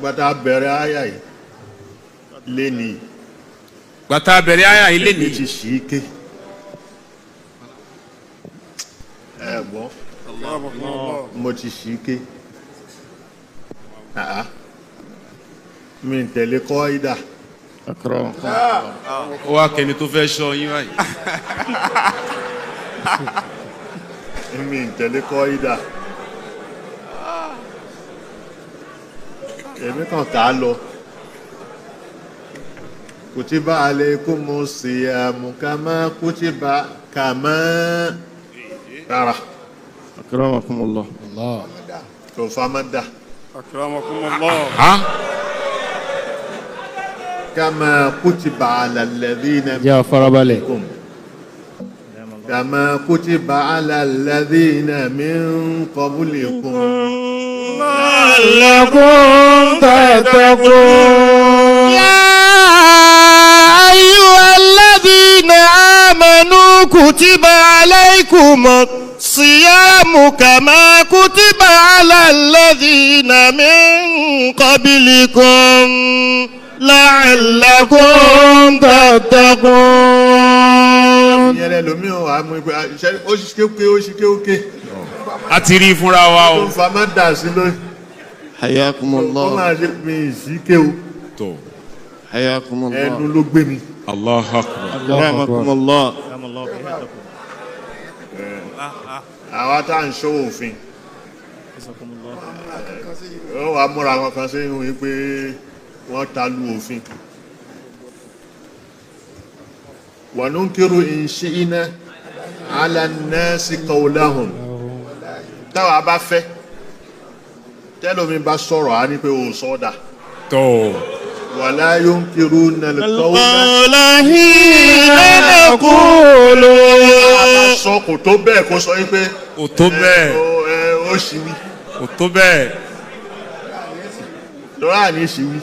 gbàtà bẹ̀rẹ̀ àyà yìí lé ní gbàtà bẹ̀rẹ̀ àyà yìí lé ní ti ṣì í ké gbọ́ mo ti ṣì í ké mi ń tẹ̀lé kọ́ ìdá ó wá kẹni tó fẹ́ ṣọ́ yín báyìí. mi ń tẹ̀lé kọ́ ìdá èmi kàn ká lọ kutiba alaykumus siyamu kama kutiba kama rárá akramakumullah kò famada akramakumullah kama kutiba ala alladhina ya farabalẹ̀ kama kutiba ala alladhina min qablikum la'allakum tattaqun ya ayyuhalladhina amanu kutiba alaykumus siyamu kama kutiba ala alladhina min qablikum la'allakum tattaqun. Yẹlẹ lomi o àmú ìgbà ó ṣe kéwké. A ti rí fúnra wa o. Tó fa má dà sí lórí. Hayakumullah. Ó máa ṣe mi sí kéwù. Tó. Hayakumullah. Ẹnu ló gbé mi. Allahu akbar. Hayakumullah. Àwa tá à ń ṣọ́ òfin. Ó wàá múra kankan sẹ́yìn wí pé wọ́n ta lu òfin. Wa nunkiru in shi'na ala an-nasi qawlahum. Táwa bá fẹ́ tẹ́lómi bá sọ̀rọ̀ á ní pé o sọ́dà. Tó. Wala yunkiruna al-qawla hina naqulu. Sọ kò tó bẹ́ẹ̀ kó sọ wípé Kò tó bẹ́ẹ̀. Ó ṣì wí. Kò tó bẹ́ẹ̀. Lọ́rọ̀ àní ṣì wí.